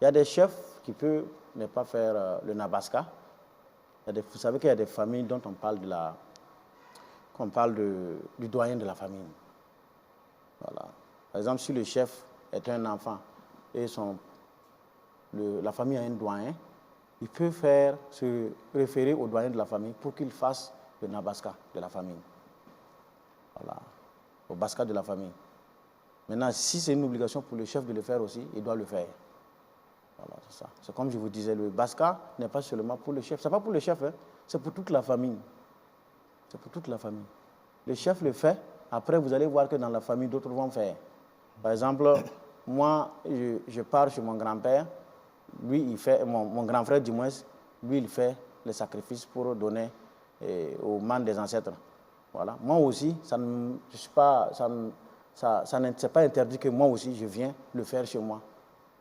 Il y a des chefs qui peuvent ne pas faire le Nabaska. Vous savez qu'il y a des familles dont on parle du doyen de la famille. Voilà. Par exemple, si le chef est un enfant et la famille a un doyen, il peut se référer au doyen de la famille pour qu'il fasse le Nabaska de la famille. Voilà. Au Baska de la famille. Maintenant, si c'est une obligation pour le chef de le faire aussi, il doit le faire. Voilà, c'est ça. C'est comme je vous disais, le Baska n'est pas seulement pour le chef. Ce n'est pas pour le chef, hein, c'est pour toute la famille. C'est pour toute la famille. Le chef le fait, après vous allez voir que dans la famille, d'autres vont faire. Par exemple, moi, je pars chez mon grand-père, lui, il fait, mon grand frère du moins, lui, il fait le sacrifice pour donner aux membres des ancêtres. Voilà. Moi aussi, ça n'est pas interdit que moi aussi, je viens le faire chez moi,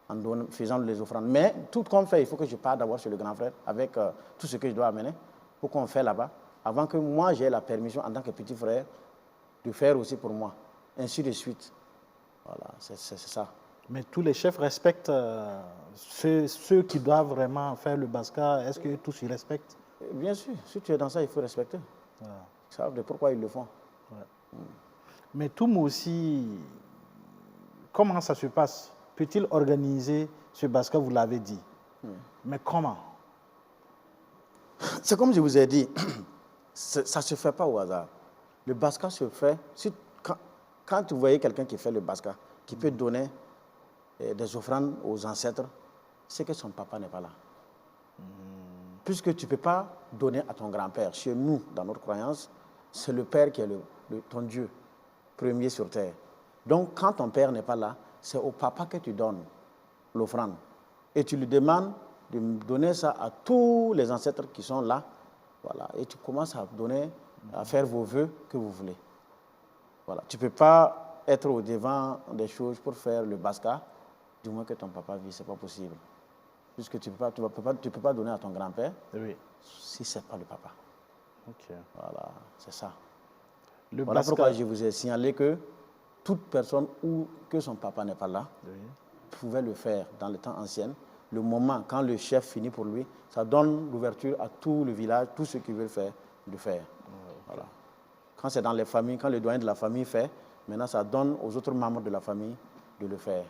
en faisant les offrandes. Mais tout comme fait, il faut que je parte d'abord chez le grand frère avec tout ce que je dois amener pour qu'on fait là-bas, avant que moi, j'aie la permission en tant que petit frère de faire aussi pour moi. Ainsi de suite. Voilà, c'est ça. Mais tous les chefs respectent ceux qui doivent vraiment faire le Baska. Est-ce que tous ils respectent? Bien sûr, si tu es dans ça, il faut respecter. Ils savent de pourquoi ils le font. Ouais. Mais Toum aussi, comment ça se passe? Peut-il organiser ce Baska, vous l'avez dit? Mais comment? C'est comme je vous ai dit, ça ne se fait pas au hasard. Le Baska se fait, quand vous voyez quelqu'un qui fait le Baska, qui peut donner des offrandes aux ancêtres, c'est que son papa n'est pas là. Puisque tu ne peux pas donner à ton grand-père. Chez nous, dans notre croyance, c'est le père qui est ton Dieu, premier sur terre. Donc, quand ton père n'est pas là, c'est au papa que tu donnes l'offrande. Et tu lui demandes de donner ça à tous les ancêtres qui sont là. Voilà. Et tu commences à faire vos vœux que vous voulez. Voilà. Tu ne peux pas être au devant des choses pour faire le Baska, du moins que ton papa vit, ce n'est pas possible. Puisque tu ne peux pas donner à ton grand-père si ce n'est pas le papa. Okay. Voilà, c'est ça. Voilà pourquoi je vous ai signalé que toute personne que son papa n'est pas là pouvait le faire dans le temps ancien. Le moment, quand le chef finit pour lui, ça donne l'ouverture à tout le village, tous ceux qui veulent faire, de faire. Voilà. Quand c'est dans les familles, quand le doyen de la famille fait, maintenant ça donne aux autres membres de la famille de le faire.